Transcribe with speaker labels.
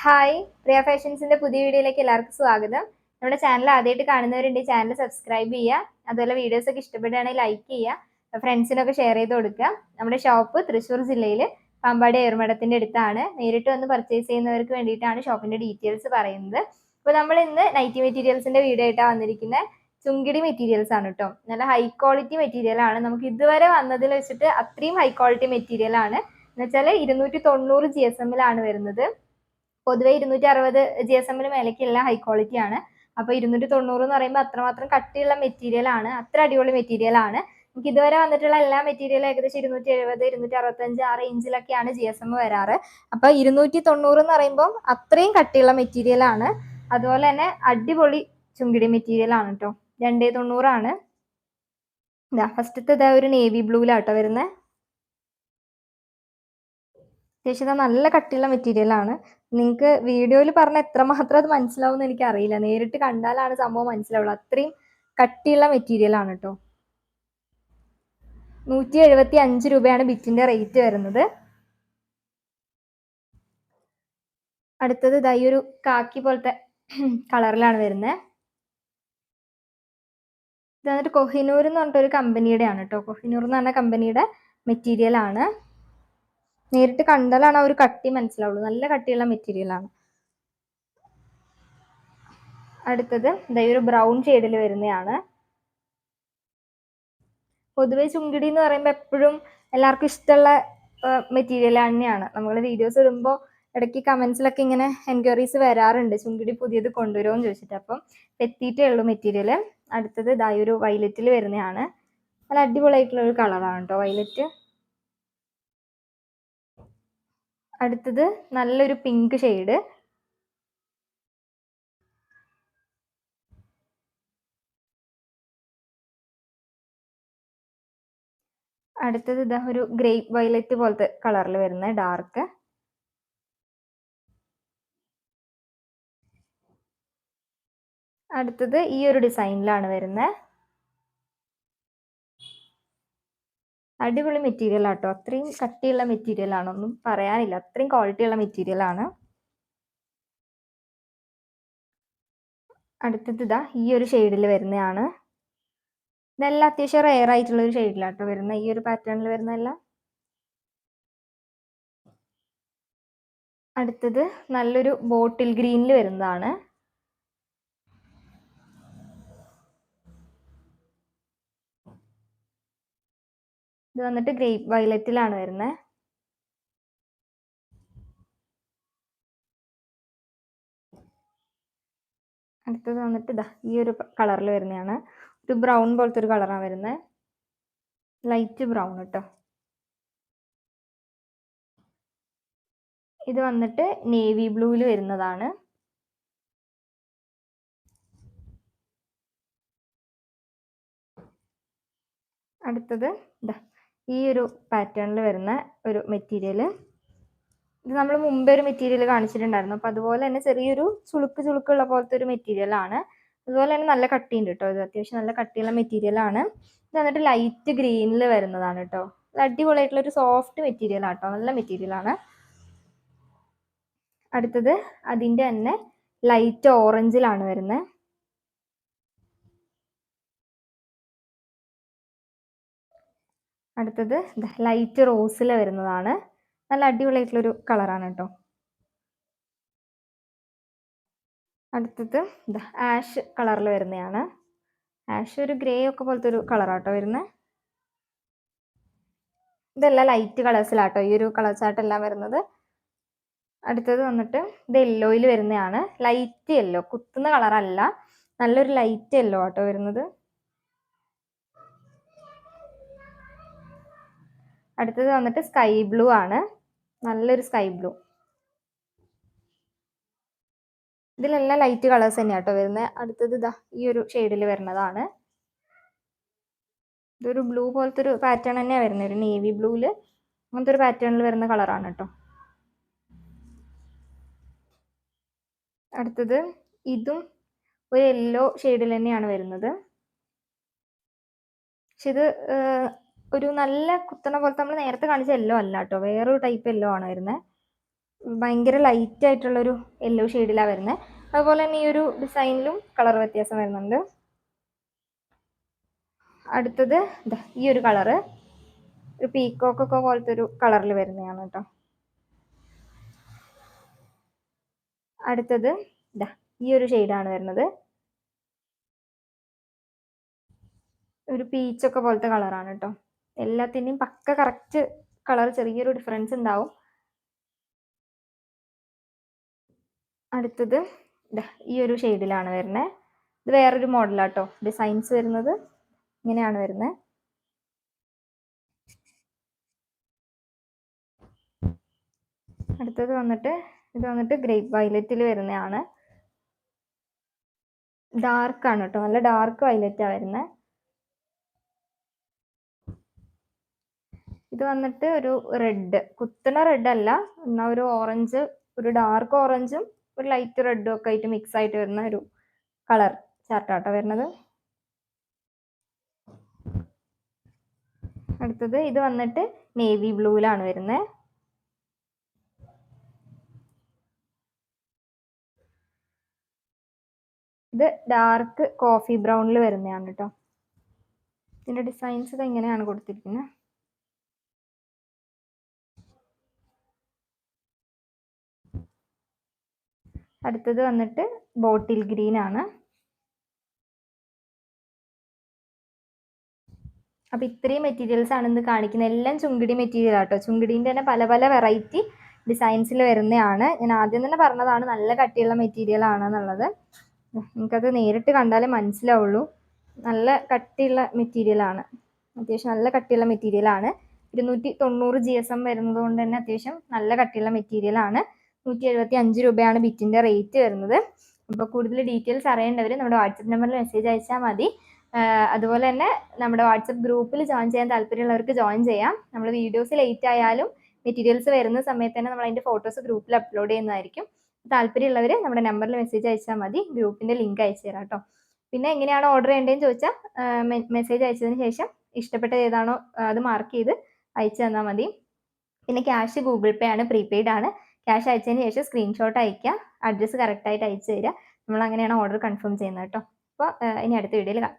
Speaker 1: Hi, പ്രിയ ഫാഷൻസിന്റെ പുതിയ വീഡിയോയിലേക്ക് എല്ലാവർക്കും സ്വാഗതം. നമ്മുടെ ചാനൽ ആദ്യമായിട്ട് കാണുന്നവരുണ്ട് ചാനൽ സബ്സ്ക്രൈബ് ചെയ്യുക. അതുപോലെ വീഡിയോസ് ഒക്കെ ഇഷ്ടപ്പെടുകയാണെങ്കിൽ ലൈക്ക് ചെയ്യുക, ഫ്രണ്ട്സിനൊക്കെ ഷെയർ ചെയ്ത് കൊടുക്കുക. നമ്മുടെ ഷോപ്പ് തൃശ്ശൂർ ജില്ലയിൽ പാമ്പാടി ഏറുമഠത്തിന്റെ അടുത്താണ്. നേരിട്ട് വന്ന് പർച്ചേസ് ചെയ്യുന്നവർക്ക് വേണ്ടിയിട്ടാണ് ഷോപ്പിന്റെ ഡീറ്റെയിൽസ് പറയുന്നത്. അപ്പോൾ നമ്മൾ ഇന്ന് നൈറ്റി മെറ്റീരിയൽസിന്റെ വീഡിയോ ആയിട്ടാണ് വന്നിരിക്കുന്നത്. ചുങ്കിടി മെറ്റീരിയൽസ് ആണ് കേട്ടോ. നല്ല ഹൈ ക്വാളിറ്റി മെറ്റീരിയൽ ആണ്. നമുക്ക് ഇതുവരെ വന്നതിൽ വെച്ചിട്ട് അത്രയും ഹൈ ക്വാളിറ്റി മെറ്റീരിയൽ ആണ്. എന്ന് വെച്ചാൽ 290 GSM-ലാണ് വരുന്നത്. പൊതുവെ 260 GSM-ന് മേലേക്കുള്ള ഹൈ ക്വാളിറ്റി ആണ്. അപ്പോൾ 290 എന്ന് പറയുമ്പോൾ അത്രമാത്രം കട്ടിയുള്ള മെറ്റീരിയൽ ആണ്. അത്ര അടിപൊളി മെറ്റീരിയൽ ആണ്. നമുക്ക് ഇതുവരെ വന്നിട്ടുള്ള എല്ലാ മെറ്റീരിയലും ഏകദേശം 270, 265 ആ റേഞ്ചിലൊക്കെയാണ് GSM വരാറ്. അപ്പോൾ 290 എന്ന് പറയുമ്പോൾ അത്രയും കട്ടിയുള്ള മെറ്റീരിയൽ ആണ്. അതുപോലെ തന്നെ അടിപൊളി ചുങ്കിടി മെറ്റീരിയൽ ആണ് കേട്ടോ. 290 ആണ്. ഫസ്റ്റത്തെ ഒരു നേവി ബ്ലൂവിലാട്ടോ വരുന്നത്. അത്യാവശ്യം നല്ല കട്ടിയുള്ള മെറ്റീരിയൽ ആണ്. നിങ്ങൾക്ക് വീഡിയോയിൽ പറഞ്ഞ എത്രമാത്രം അത് മനസ്സിലാവും എന്ന് എനിക്കറിയില്ല. നേരിട്ട് കണ്ടാലാണ് സംഭവം മനസ്സിലാവുള്ളൂ. അത്രയും കട്ടിയുള്ള മെറ്റീരിയൽ ആണ് കേട്ടോ. 175 രൂപയാണ് ബിറ്റിന്റെ റേറ്റ് വരുന്നത്. അടുത്തത് ഈ ഒരു കാക്കി പോലത്തെ കളറിലാണ് വരുന്നത്. ഇത് വന്നിട്ട് കൊഹിനൂർ എന്ന് പറഞ്ഞിട്ടൊരു കമ്പനിയുടെ ആണ് കേട്ടോ. കൊഹിനൂർ എന്ന് പറഞ്ഞ കമ്പനിയുടെ മെറ്റീരിയൽ ആണ്. നേരിട്ട് കണ്ടാലാണ് ആ ഒരു കട്ടി മനസ്സിലാവുള്ളൂ. നല്ല കട്ടിയുള്ള മെറ്റീരിയൽ ആണ്. അടുത്തത് ഒരു ബ്രൗൺ ഷെയ്ഡിൽ വരുന്നതാണ്. പൊതുവെ ചുങ്കിടി എന്ന് പറയുമ്പോൾ എപ്പോഴും എല്ലാവർക്കും ഇഷ്ടമുള്ള മെറ്റീരിയൽ തന്നെയാണ്. നമ്മൾ വീഡിയോസ് ഇടുമ്പോൾ ഇടയ്ക്ക് കമന്റ്സിലൊക്കെ ഇങ്ങനെ എൻക്വയറീസ് വരാറുണ്ട്, ചുങ്കിടി പുതിയത് കൊണ്ടുവരുമോ എന്ന് ചോദിച്ചിട്ട്. അപ്പം എത്തിയിട്ടേ ഉള്ളൂ മെറ്റീരിയൽ. അടുത്തത് ഒരു വൈലറ്റിൽ വരുന്നതാണ്. നല്ല അടിപൊളിയായിട്ടുള്ള ഒരു കളറാണ് കേട്ടോ വൈലറ്റ്. അടുത്തത് നല്ലൊരു പിങ്ക് ഷെയ്ഡ്. അടുത്തത് ഒരു ഗ്രേപ്പ് വൈലറ്റ് പോലത്തെ കളറിൽ വരുന്ന ഡാർക്ക്. അടുത്തത് ഈ ഒരു ഡിസൈനിലാണ് വരുന്നത്. അടിപൊളി മെറ്റീരിയൽ ആട്ടോ. അത്രയും കട്ടിയുള്ള മെറ്റീരിയൽ ആണ്, ഒന്നും പറയാനില്ല. അത്രയും ക്വാളിറ്റി ഉള്ള മെറ്റീരിയൽ ആണ്. അടുത്തത് ഈ ഒരു ഷെയ്ഡിൽ വരുന്നതാണ്. ഇതെല്ലാം അത്യാവശ്യം റെയർ ആയിട്ടുള്ള ഒരു ഷെയ്ഡിലാട്ടോ വരുന്ന, ഈ ഒരു പാറ്റേണിൽ വരുന്നതെല്ലാം. അടുത്തത് നല്ലൊരു ബോട്ടിൽ ഗ്രീനിൽ വരുന്നതാണ്. ഇത് വന്നിട്ട് ഗ്രേപ്പ് വയലറ്റിലാണ് വരുന്നത്. അടുത്തത് വന്നിട്ട് ഈ ഒരു കളറിൽ വരുന്നതാണ്. ഒരു ബ്രൗൺ പോലത്തെ ഒരു കളറാണ് വരുന്നത്. ലൈറ്റ് ബ്രൗൺ കേട്ടോ. ഇത് വന്നിട്ട് നേവി ബ്ലൂവിൽ വരുന്നതാണ്. അടുത്തത് ഈ ഒരു പാറ്റേണിൽ വരുന്ന ഒരു മെറ്റീരിയൽ. ഇത് നമ്മൾ മുമ്പേ ഒരു മെറ്റീരിയൽ കാണിച്ചിട്ടുണ്ടായിരുന്നു. അപ്പോൾ അതുപോലെ തന്നെ ചെറിയൊരു ചുളുക്കുള്ള പോലത്തെ ഒരു മെറ്റീരിയൽ ആണ്. അതുപോലെ തന്നെ നല്ല കട്ടിയുണ്ട് കേട്ടോ. ഇത് അത്യാവശ്യം നല്ല കട്ടിയുള്ള മെറ്റീരിയൽ ആണ്. ഇത് വന്നിട്ട് ലൈറ്റ് ഗ്രീനിൽ വരുന്നതാണ് കേട്ടോ. ഇത് അടിപൊളിയായിട്ടുള്ള ഒരു സോഫ്റ്റ് മെറ്റീരിയൽ ആട്ടോ. നല്ല മെറ്റീരിയൽ ആണ്. അടുത്തത് അതിൻ്റെ തന്നെ ലൈറ്റ് ഓറഞ്ചിലാണ് വരുന്നത്. അടുത്തത് ലൈറ്റ് റോസിൽ വരുന്നതാണ്. നല്ല അടിപൊളിയായിട്ടുള്ളൊരു കളറാണ് കേട്ടോ. അടുത്തത് ആഷ് കളറിൽ വരുന്നതാണ്. ആഷ് ഒരു ഗ്രേ ഒക്കെ പോലത്തെ ഒരു കളറാട്ടോ വരുന്നത്. ഇതെല്ലാം ലൈറ്റ് കളേഴ്സിലാട്ടോ ഈ ഒരു കളർ ചാർട്ട് എല്ലാം വരുന്നത്. അടുത്തത് വന്നിട്ട് ഇത് യെല്ലോയിൽ വരുന്നതാണ്. ലൈറ്റ് യെല്ലോ, കുത്തുന്ന കളറല്ല, നല്ലൊരു ലൈറ്റ് യെല്ലോ ആട്ടോ വരുന്നത്. അടുത്തത് വന്നിട്ട് സ്കൈ ബ്ലൂ ആണ്. നല്ലൊരു സ്കൈ ബ്ലൂ. ഇതിലെല്ലാം ലൈറ്റ് കളേഴ്സ് തന്നെയാണ് കേട്ടോ വരുന്നത്. അടുത്തത് ഈ ഒരു ഷെയ്ഡിൽ വരുന്നതാണ്. ഇതൊരു ബ്ലൂ പോലത്തെ ഒരു പാറ്റേൺ തന്നെയാണ് വരുന്നത്. ഒരു നേവി ബ്ലൂവിൽ അങ്ങനത്തെ ഒരു പാറ്റേണിൽ വരുന്ന കളറാണ് കേട്ടോ. അടുത്തത് ഇതും ഒരു യെല്ലോ ഷെയ്ഡിൽ തന്നെയാണ് വരുന്നത്. പക്ഷെ ഇത് ഒരു നല്ല കുത്തണ പോലത്തെ, നമ്മൾ നേരത്തെ കാണിച്ച യെല്ലോ അല്ല കേട്ടോ, വേറൊരു ടൈപ്പ് യെല്ലോ ആണ് വരുന്നത്. ഭയങ്കര ലൈറ്റ് ആയിട്ടുള്ളൊരു യെല്ലോ ഷെയ്ഡിലാണ് വരുന്നത്. അതുപോലെ തന്നെ ഈ ഒരു ഡിസൈനിലും കളർ വ്യത്യാസം വരുന്നുണ്ട്. അടുത്തത് ഈ ഒരു കളറ് ഒരു പീക്കോക്കൊക്കെ പോലത്തെ ഒരു കളറിൽ വരുന്നതാണ് കേട്ടോ. അടുത്തത് ഈ ഒരു ഷെയ്ഡാണ് വരുന്നത്. ഒരു പീച്ചൊക്കെ പോലത്തെ കളറാണ് കേട്ടോ. എല്ലാത്തിൻ്റെയും പക്ക കറക്റ്റ് കളർ, ചെറിയൊരു ഡിഫറൻസ് ഉണ്ടാവും. അടുത്തത് ഈ ഒരു ഷെയ്ഡിലാണ് വരുന്നത്. ഇത് വേറൊരു മോഡലാട്ടോ. ഡിസൈൻസ് വരുന്നത് ഇങ്ങനെയാണ് വരുന്നത്. അടുത്തത് ഇത് വന്നിട്ട് ഗ്രേപ്പ് വയലറ്റിൽ വരുന്നതാണ്. ഡാർക്കാണ് കേട്ടോ, നല്ല ഡാർക്ക് വയലറ്റാണ് വരുന്നത്. ഇത് വന്നിട്ട് ഒരു റെഡ്, കുത്തണ റെഡ് അല്ല, എന്നാൽ ഒരു ഓറഞ്ച്, ഒരു ഡാർക്ക് ഓറഞ്ചും ഒരു ലൈറ്റ് റെഡും ഒക്കെ ആയിട്ട് മിക്സ് ആയിട്ട് വരുന്ന ഒരു കളർ ചാർട്ടാട്ടോ വരുന്നത്. അടുത്തത് ഇത് വന്നിട്ട് നേവി ബ്ലൂവിലാണ് വരുന്നത്. ഇത് ഡാർക്ക് കോഫി ബ്രൗണിൽ വരുന്നതാണ് കേട്ടോ. ഇതിന്റെ ഡിസൈൻസ് ഇത് എങ്ങനെയാണ് കൊടുത്തിരിക്കുന്നത്. അടുത്തത് വന്നിട്ട് ബോട്ടിൽ ഗ്രീൻ ആണ്. അപ്പൊ ഇത്രയും മെറ്റീരിയൽസ് ആണ് ഇന്ന് കാണിക്കുന്നത്. എല്ലാം ചുങ്കിടി മെറ്റീരിയൽ ആട്ടോ. ചുങ്കിടീൻ്റെ തന്നെ പല പല വെറൈറ്റി ഡിസൈൻസിൽ വരുന്നതാണ്. ഞാൻ ആദ്യം തന്നെ പറഞ്ഞതാണ് നല്ല കട്ടിയുള്ള മെറ്റീരിയൽ ആണെന്നുള്ളത്. നിങ്ങൾക്കത് നേരിട്ട് കണ്ടാലേ മനസ്സിലാവുള്ളൂ. നല്ല കട്ടിയുള്ള മെറ്റീരിയൽ ആണ്, അത്യാവശ്യം നല്ല കട്ടിയുള്ള മെറ്റീരിയൽ ആണ്. 290 GSM വരുന്നത് കൊണ്ട് തന്നെ അത്യാവശ്യം നല്ല കട്ടിയുള്ള മെറ്റീരിയൽ ആണ്. 175 രൂപയാണ് ബിറ്റിന്റെ റേറ്റ് വരുന്നത്. അപ്പോൾ കൂടുതൽ ഡീറ്റെയിൽസ് അറിയേണ്ടവർ നമ്മുടെ വാട്സപ്പ് നമ്പറിൽ മെസ്സേജ് അയച്ചാൽ മതി. അതുപോലെ തന്നെ നമ്മുടെ വാട്സപ്പ് ഗ്രൂപ്പിൽ ജോയിൻ ചെയ്യാൻ താല്പര്യമുള്ളവർക്ക് ജോയിൻ ചെയ്യാം. നമ്മൾ വീഡിയോസ് ലേറ്റ് ആയാലും മെറ്റീരിയൽസ് വരുന്ന സമയത്ത് തന്നെ നമ്മൾ അതിൻ്റെ ഫോട്ടോസ് ഗ്രൂപ്പിൽ അപ്ലോഡ് ചെയ്യുന്നതായിരിക്കും. താല്പര്യമുള്ളവർ നമ്മുടെ നമ്പറിൽ മെസ്സേജ് അയച്ചാൽ മതി. ഗ്രൂപ്പിൻ്റെ ലിങ്ക് അയച്ചു തരാം കേട്ടോ. പിന്നെ എങ്ങനെയാണ് ഓർഡർ ചെയ്യേണ്ടതെന്ന് ചോദിച്ചാൽ മെസ്സേജ് അയച്ചതിന് ശേഷം ഇഷ്ടപ്പെട്ട ഏതാണോ അത് മാർക്ക് ചെയ്ത് അയച്ചു തന്നാൽ മതി. പിന്നെ ക്യാഷ് ഗൂഗിൾ പേ ആണ്, പ്രീപെയ്ഡ് ആണ്. ക്യാഷ് അയച്ചതിന് ശേഷം സ്ക്രീൻഷോട്ട് അയക്കുക, അഡ്രസ്സ് കറക്റ്റായിട്ട് അയച്ചു തരിക. നമ്മൾ അങ്ങനെയാണ് ഓർഡർ കൺഫേം ചെയ്യുന്നത് കേട്ടോ. അപ്പോൾ ഇനി അടുത്ത വീഡിയോയിൽ കാണാം.